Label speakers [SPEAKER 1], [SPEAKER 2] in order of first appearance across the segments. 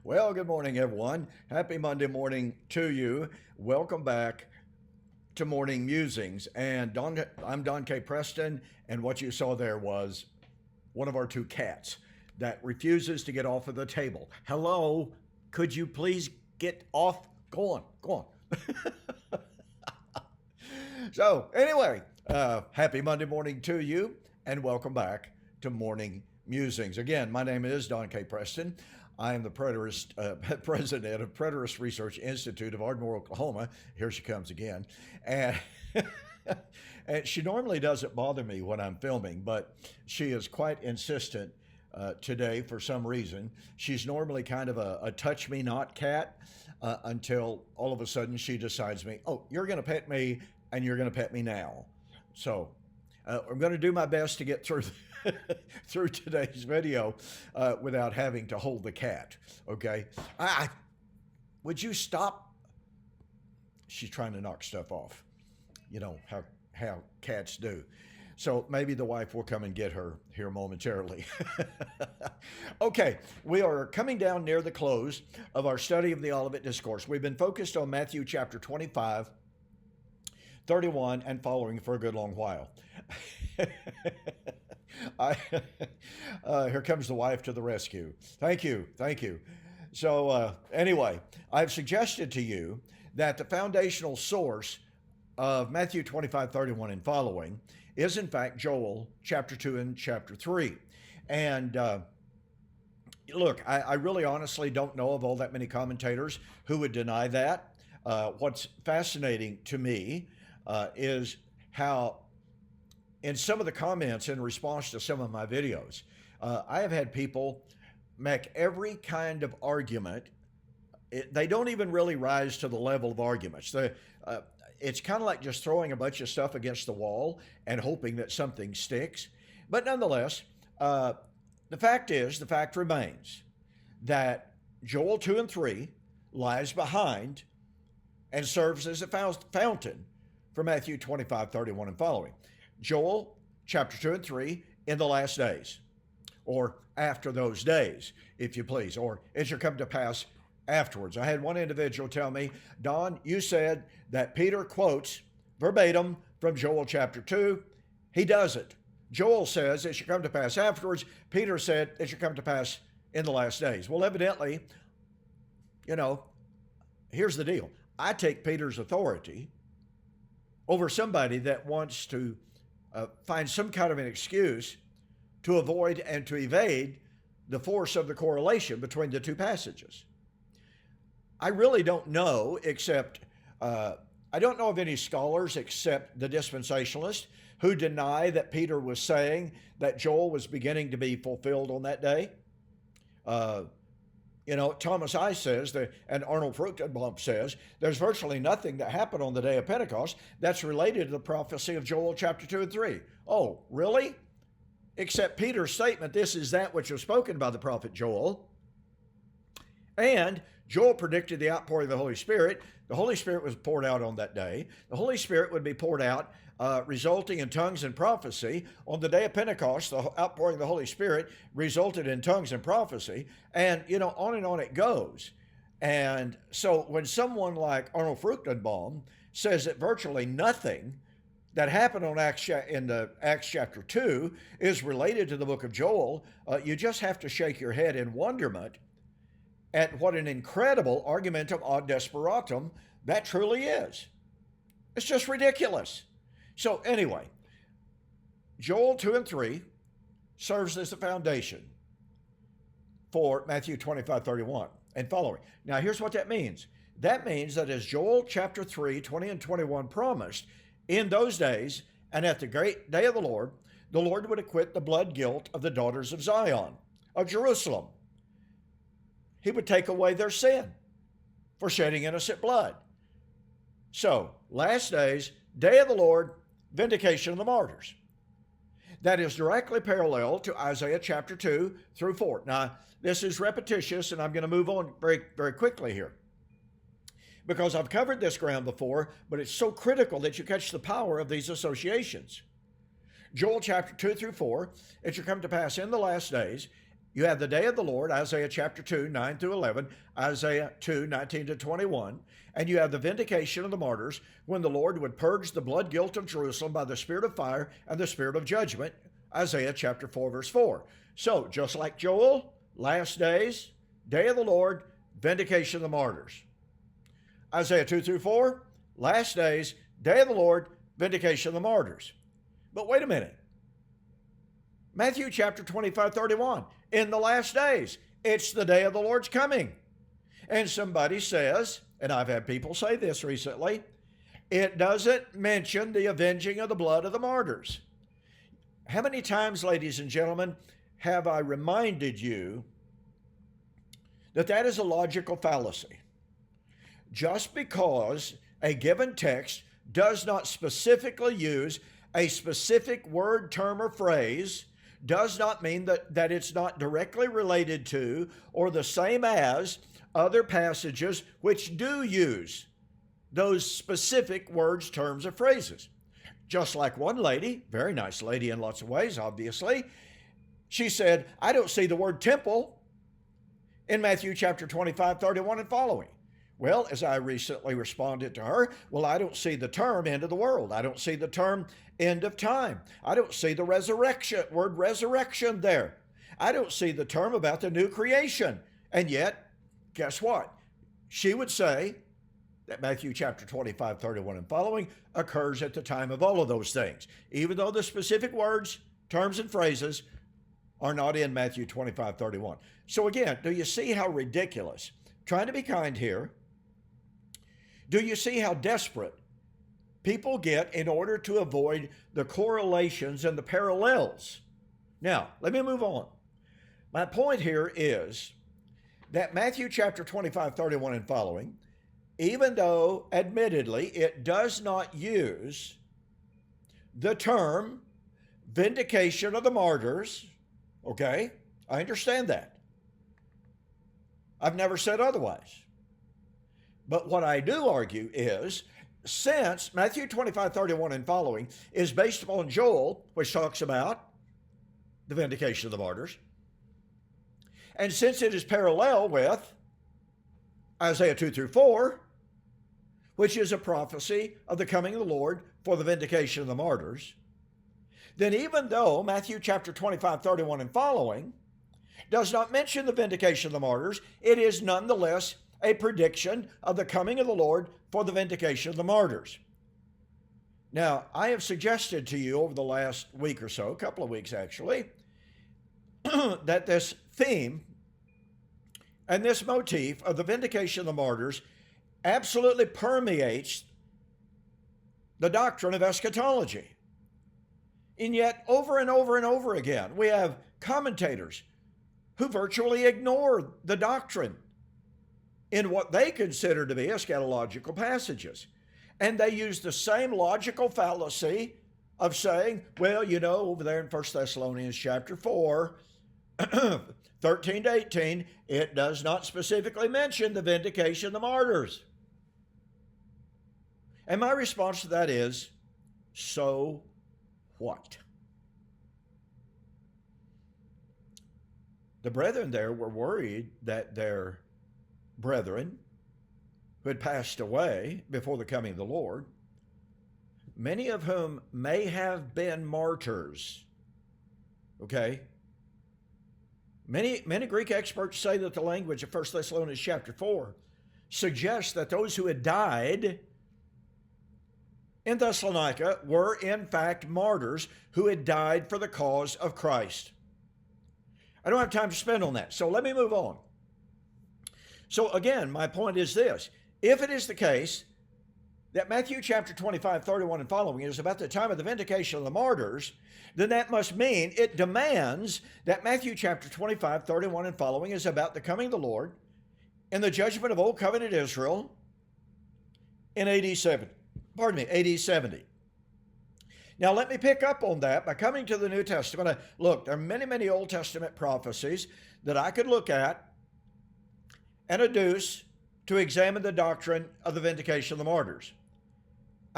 [SPEAKER 1] Well, good morning, everyone. Happy Monday morning to you. Welcome back to Morning Musings. And I'm Don K. Preston, and what you saw there was one of our two cats that refuses to get off of the table. Hello, could you please get off? Go on. So, anyway, happy Monday morning to you, and welcome back to Morning Musings. Again, my name is Don K. Preston. I am the president of Preterist Research Institute of Ardmore, Oklahoma. Here she comes again. And, and she normally doesn't bother me when I'm filming, but she is quite insistent today for some reason. She's normally kind of a touch me not cat until all of a sudden she decides you're going to pet me and you're going to pet me now. So I'm going to do my best to get through through today's video without having to hold the cat. Okay, would you stop? She's trying to knock stuff off. You know how cats do. So maybe the wife will come and get her here momentarily. Okay, we are coming down near the close of our study of the Olivet Discourse. We've been focused on Matthew chapter 25, 31, and following for a good long while. Here comes the wife to the rescue. Thank you. So anyway, I've suggested to you that the foundational source of Matthew 25, 31 and following is in fact Joel chapter 2 and chapter 3. And look, I really honestly don't know of all that many commentators who would deny that. What's fascinating to me is how in some of the comments in response to some of my videos, I have had people make every kind of argument. They don't even really rise to the level of arguments. It's kind of like just throwing a bunch of stuff against the wall and hoping that something sticks. But nonetheless, the fact remains that Joel 2 and 3 lies behind and serves as a fountain for Matthew 25, 31 and following. Joel chapter 2 and 3 in the last days, or after those days, if you please, or it shall come to pass afterwards. I had one individual tell me, Don, you said that Peter quotes verbatim from Joel chapter 2. He doesn't. Joel says it shall come to pass afterwards. Peter said it shall come to pass in the last days. Well, evidently, here's the deal. I take Peter's authority over somebody that wants to find some kind of an excuse to avoid and to evade the force of the correlation between the two passages. I really don't know, except I don't know of any scholars except the dispensationalists who deny that Peter was saying that Joel was beginning to be fulfilled on that day. Thomas I says, and Arnold Fruchtenbaum says, there's virtually nothing that happened on the day of Pentecost that's related to the prophecy of Joel chapter 2 and 3. Oh, really? Except Peter's statement, this is that which was spoken by the prophet Joel. And Joel predicted the outpouring of the Holy Spirit. The Holy Spirit was poured out on that day. The Holy Spirit would be poured out, resulting in tongues and prophecy. On the day of Pentecost, the outpouring of the Holy Spirit resulted in tongues and prophecy. And, on and on it goes. And so when someone like Arnold Fruchtenbaum says that virtually nothing that happened in Acts chapter 2 is related to the book of Joel, you just have to shake your head in wonderment at what an incredible argumentum ad desperatum that truly is. It's just ridiculous. So anyway, Joel 2 and 3 serves as the foundation for Matthew 25, 31 and following. Now here's what that means. That means that as Joel chapter 3, 20 and 21 promised, in those days and at the great day of the Lord would acquit the blood guilt of the daughters of Zion, of Jerusalem. He would take away their sin for shedding innocent blood. So, last days, day of the Lord, vindication of the martyrs. That is directly parallel to Isaiah chapter 2 through 4. Now, this is repetitious, and I'm going to move on very, very quickly here, because I've covered this ground before, but it's so critical that you catch the power of these associations. Joel chapter 2 through 4, it shall come to pass in the last days, You have the day of the Lord, Isaiah chapter 2, 9 through 11, Isaiah 2, 19 to 21. And you have the vindication of the martyrs, when the Lord would purge the blood guilt of Jerusalem by the spirit of fire and the spirit of judgment, Isaiah chapter 4, verse 4. So, just like Joel, last days, day of the Lord, vindication of the martyrs. Isaiah 2 through 4, last days, day of the Lord, vindication of the martyrs. But wait a minute. Matthew chapter 25, 31, in the last days, it's the day of the Lord's coming. And somebody says, and I've had people say this recently, it doesn't mention the avenging of the blood of the martyrs. How many times, ladies and gentlemen, have I reminded you that that is a logical fallacy? Just because a given text does not specifically use a specific word, term, or phrase does not mean that it's not directly related to or the same as other passages which do use those specific words, terms, or phrases. Just like one lady, very nice lady in lots of ways, obviously, she said, I don't see the word temple in Matthew chapter 25, 31 and following. Well, as I recently responded to her, well, I don't see the term end of the world. I don't see the term end of time. I don't see the word resurrection there. I don't see the term about the new creation. And yet, guess what? She would say that Matthew chapter 25, 31 and following occurs at the time of all of those things, even though the specific words, terms, and phrases are not in Matthew 25, 31. So again, do you see how ridiculous? Trying to be kind here. Do you see how desperate people get in order to avoid the correlations and the parallels? Now, let me move on. My point here is that Matthew chapter 25, 31 and following, even though admittedly it does not use the term vindication of the martyrs, okay, I understand that. I've never said otherwise. But what I do argue is, since Matthew 25, 31 and following is based upon Joel, which talks about the vindication of the martyrs, and since it is parallel with Isaiah 2 through 4, which is a prophecy of the coming of the Lord for the vindication of the martyrs, then even though Matthew chapter 25, 31 and following does not mention the vindication of the martyrs, it is nonetheless a prediction of the coming of the Lord for the vindication of the martyrs. Now, I have suggested to you over the last week or so, a couple of weeks actually, that this theme and this motif of the vindication of the martyrs absolutely permeates the doctrine of eschatology. And yet, over and over and over again, we have commentators who virtually ignore the doctrine in what they consider to be eschatological passages. And they use the same logical fallacy of saying, well, you know, over there in 1 Thessalonians chapter 4, 13 to 18, it does not specifically mention the vindication of the martyrs. And my response to that is, so what? The brethren there were worried that their brethren who had passed away before the coming of the Lord, many of whom may have been martyrs. Okay? Many Greek experts say that the language of 1 Thessalonians chapter 4 suggests that those who had died in Thessalonica were in fact martyrs who had died for the cause of Christ. I don't have time to spend on that, so let me move on. So again, my point is this. If it is the case that Matthew chapter 25, 31 and following is about the time of the vindication of the martyrs, then that must mean it demands that Matthew chapter 25, 31 and following is about the coming of the Lord and the judgment of Old Covenant Israel in AD 70. Now let me pick up on that by coming to the New Testament. Look, there are many, many Old Testament prophecies that I could look at and adduce to examine the doctrine of the vindication of the martyrs.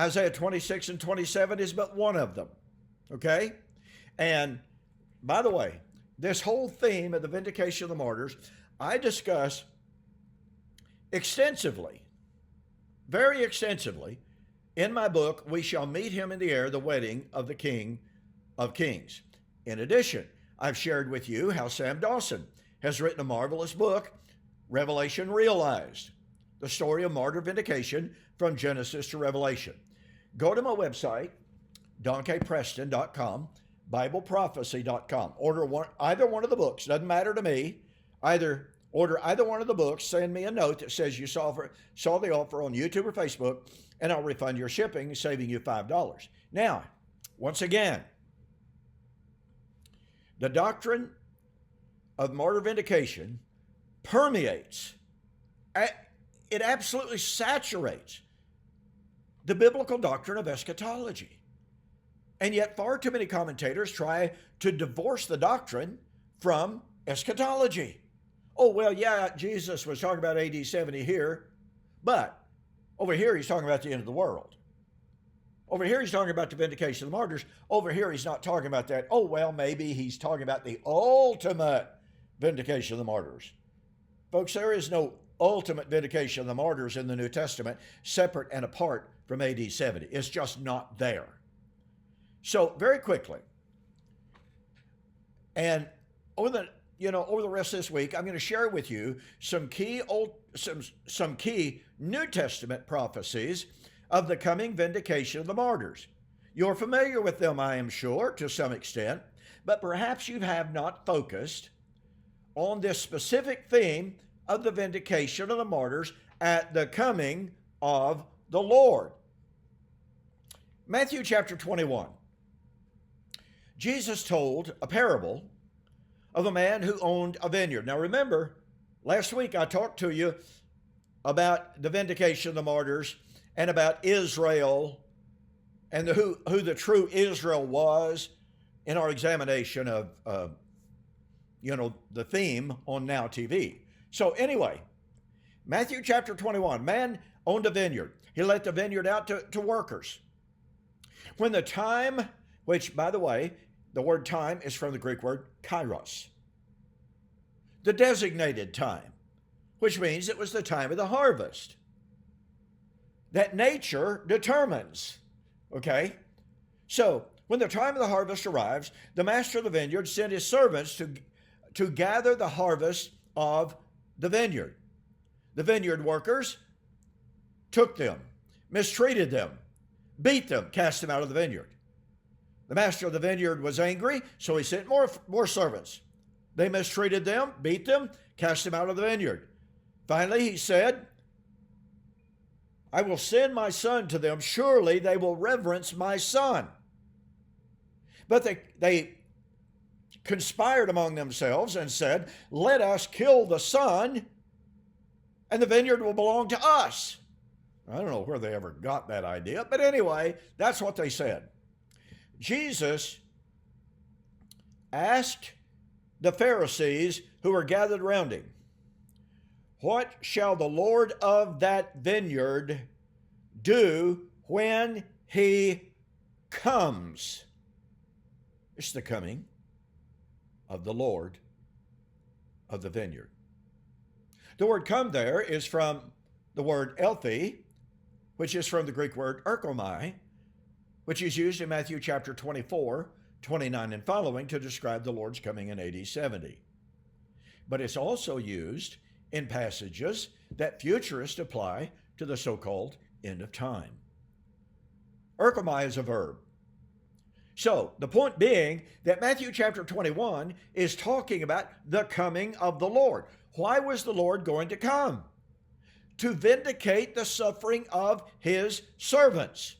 [SPEAKER 1] Isaiah 26 and 27 is but one of them, okay? And by the way, this whole theme of the vindication of the martyrs, I discuss extensively, very extensively, in my book, We Shall Meet Him in the Air, the Wedding of the King of Kings. In addition, I've shared with you how Sam Dawson has written a marvelous book, Revelation Realized, the story of martyr vindication from Genesis to Revelation. Go to my website, donkeypreston.com, BibleProphecy.com. Order either one of the books. Doesn't matter to me. Order either one of the books. Send me a note that says you saw the offer on YouTube or Facebook, and I'll refund your shipping, saving you $5. Now, once again, the doctrine of martyr vindication permeates, it absolutely saturates the biblical doctrine of eschatology. And yet far too many commentators try to divorce the doctrine from eschatology. Oh, well, yeah, Jesus was talking about AD 70 here, but over here he's talking about the end of the world. Over here he's talking about the vindication of the martyrs. Over here he's not talking about that. Oh, well, maybe he's talking about the ultimate vindication of the martyrs. Folks, there is no ultimate vindication of the martyrs in the New Testament separate and apart from AD 70. It's just not there. So very quickly, and over the rest of this week, I'm going to share with you some key New Testament prophecies of the coming vindication of the martyrs. You're familiar with them, I am sure, to some extent, but perhaps you have not focused on this specific theme of the vindication of the martyrs at the coming of the Lord. Matthew chapter 21. Jesus told a parable of a man who owned a vineyard. Now remember, last week I talked to you about the vindication of the martyrs and about Israel and who the true Israel was in our examination of the theme on Now TV. So anyway, Matthew chapter 21, man owned a vineyard. He let the vineyard out to workers. When the time, which by the way, the word time is from the Greek word kairos, the designated time, which means it was the time of the harvest that nature determines, okay? So when the time of the harvest arrives, the master of the vineyard sent his servants to gather the harvest of the vineyard. The vineyard workers took them, mistreated them, beat them, cast them out of the vineyard. The master of the vineyard was angry, so he sent more servants. They mistreated them, beat them, cast them out of the vineyard. Finally, he said, I will send my son to them. Surely they will reverence my son. But they conspired among themselves and said, let us kill the son, and the vineyard will belong to us. I don't know where they ever got that idea, but anyway, that's what they said. Jesus asked the Pharisees who were gathered around him, what shall the Lord of that vineyard do when he comes? It's the coming of the Lord of the vineyard. The word come there is from the word elthi, which is from the Greek word erkomai, which is used in Matthew chapter 24, 29 and following to describe the Lord's coming in AD 70. But it's also used in passages that futurists apply to the so-called end of time. Erkomai is a verb. So the point being that Matthew chapter 21 is talking about the coming of the Lord. Why was the Lord going to come? To vindicate the suffering of his servants.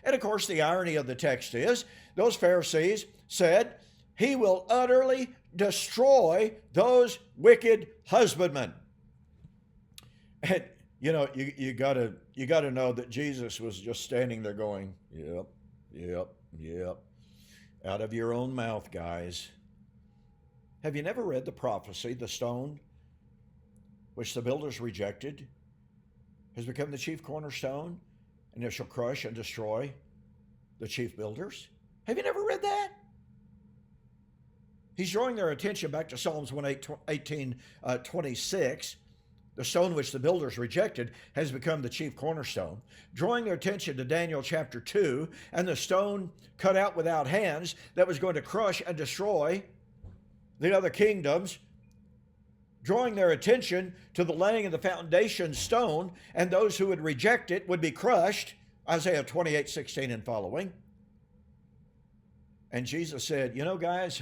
[SPEAKER 1] And of course, the irony of the text is those Pharisees said, he will utterly destroy those wicked husbandmen. And you gotta know that Jesus was just standing there going, yep. Out of your own mouth, guys. Have you never read the prophecy, the stone which the builders rejected has become the chief cornerstone, and it shall crush and destroy the chief builders? Have you never read that? He's drawing their attention back to Psalms 118:26. The stone which the builders rejected has become the chief cornerstone. Drawing their attention to Daniel chapter 2 and the stone cut out without hands that was going to crush and destroy the other kingdoms. Drawing their attention to the laying of the foundation stone, and those who would reject it would be crushed. Isaiah 28:16 and following. And Jesus said, you know, guys,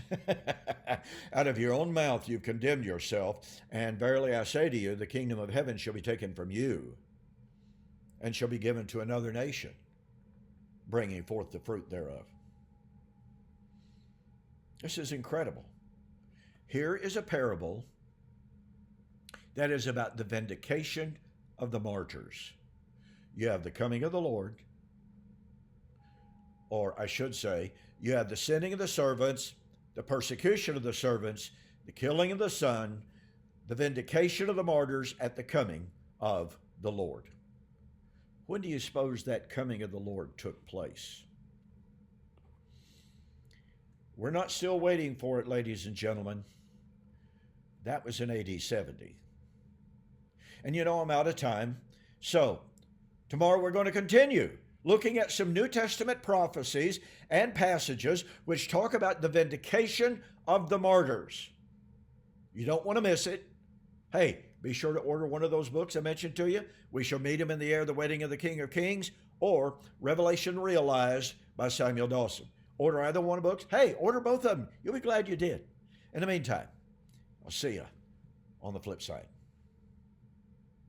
[SPEAKER 1] out of your own mouth you've condemned yourself, and verily I say to you, the kingdom of heaven shall be taken from you and shall be given to another nation, bringing forth the fruit thereof. This is incredible. Here is a parable that is about the vindication of the martyrs. You have the coming of the Lord, or I should say, you have the sending of the servants, the persecution of the servants, the killing of the Son, the vindication of the martyrs at the coming of the Lord. When do you suppose that coming of the Lord took place? We're not still waiting for it, ladies and gentlemen. That was in AD 70. And you know, I'm out of time. So, tomorrow we're going to continue looking at some New Testament prophecies and passages which talk about the vindication of the martyrs. You don't want to miss it. Hey, be sure to order one of those books I mentioned to you. We Shall Meet Him in the Air, The Wedding of the King of Kings, or Revelation Realized by Samuel Dawson. Order either one of the books. Hey, order both of them. You'll be glad you did. In the meantime, I'll see you on the flip side.